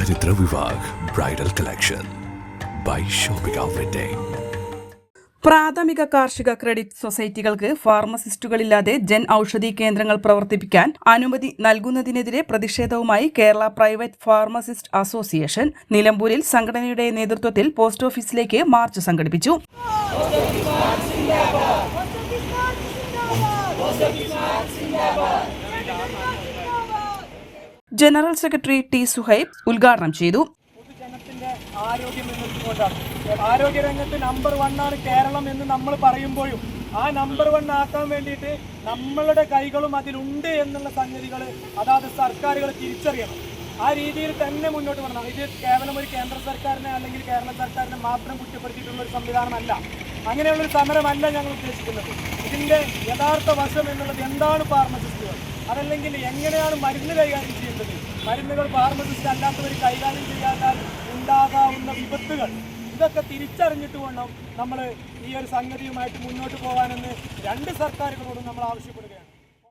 Chaitra Vivag Bridal Collection by Shobhika Wedding. പ്രാഥമിക കാർഷിക credit സൊസൈറ്റികൾക്ക് ഫാർമസിസ്റ്റുകളില്ലാതെ Jan Aushadhi കേന്ദ്രങ്ങൾ പ്രവർത്തിപ്പിക്കാൻ അനുമതി നൽകുന്നതിനെതിരെ പ്രതിഷേധവുമായി കേരള പ്രൈവറ്റ് ഫാർമസിസ്റ്റ് അസോസിയേഷൻ നിലമ്പൂരിൽ സംഘടനയുടെ നേതൃത്വത്തിൽ പോസ്റ്റ് ഓഫീസിലേക്ക് മാർച്ച് സംഘടിപ്പിച്ചു. ജനറൽ സെക്രട്ടറി ടി സുഹൈബ് ഉദ്ഘാടനം ചെയ്തു. ആരോഗ്യരംഗത്ത് നമ്പർ 1 ആണ് കേരളം എന്ന് നമ്മൾ പറയുമ്പോഴും ആ നമ്പർ 1 ആക്കാൻ വേണ്ടിയിട്ട് നമ്മളുടെ കൈകളും അതിലുണ്ട് എന്നുള്ള സംഗതികൾ അതാത് സർക്കാരുകൾ തിരിച്ചറിയണം. ആ രീതിയിൽ തന്നെ മുന്നോട്ട് വരണം. ഇത് കേവലം ഒരു കേന്ദ്ര സർക്കാരിനെ അല്ലെങ്കിൽ കേരള സർക്കാരിനെ മാത്രം കുറ്റപ്പെടുത്തിയിട്ടുള്ള ഒരു സംവിധാനമല്ല. അങ്ങനെയുള്ളൊരു സമരമല്ല ഞങ്ങൾ ഉദ്ദേശിക്കുന്നത്. ഇതിൻ്റെ യഥാർത്ഥ വശം എന്നുള്ളത് എന്താണ് ഫാർമസിസ്റ്റുകൾ, അതല്ലെങ്കിൽ എങ്ങനെയാണ് മരുന്ന് കൈകാര്യം ചെയ്യേണ്ടത്, മരുന്നുകൾ ഫാർമസിസ്റ്റ് അല്ലാത്തവർ കൈകാര്യം ചെയ്യാൻ ഉണ്ടാകാവുന്ന വിപത്തുകൾ, ഇതൊക്കെ തിരിച്ചറിഞ്ഞിട്ട് വേണം നമ്മൾ ഈ ഒരു സംഗതിയുമായിട്ട് മുന്നോട്ട് പോകാനെന്ന് രണ്ട് സർക്കാരുകളോടും നമ്മൾ ആവശ്യപ്പെടുകയാണ്.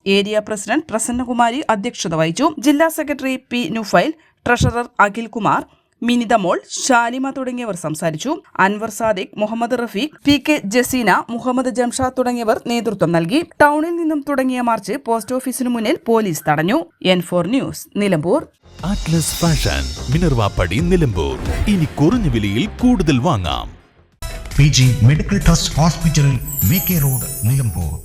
ഏരിയ പ്രസിഡന്റ് പ്രസന്നകുമാരി അധ്യക്ഷത വഹിച്ചു. ജില്ലാ secretary P Nufail, treasurer Akhil Kumar, Minithamol, Shalima തുടങ്ങിയവർ സംസാരിച്ചു. അൻവർ സാദിഖ്, മുഹമ്മദ് റഫീഖ്, പി കെ ജസീന, മുഹമ്മദ് ജംഷാദ് തുടങ്ങിയവർ നേതൃത്വം നൽകി. ടൗണിൽ നിന്നും തുടങ്ങിയ മാർച്ച് പോസ്റ്റ് ഓഫീസിനു മുന്നിൽ പോലീസ് തടഞ്ഞു. N4 news, Nilambur. Atlas Fashion, Minerva പടി, നിലമ്പൂർ. ഇനി കുറഞ്ഞ വിലയിൽ കൂടുതൽ വാങ്ങാം. PG medical trust hospital, VK road, Nilambur.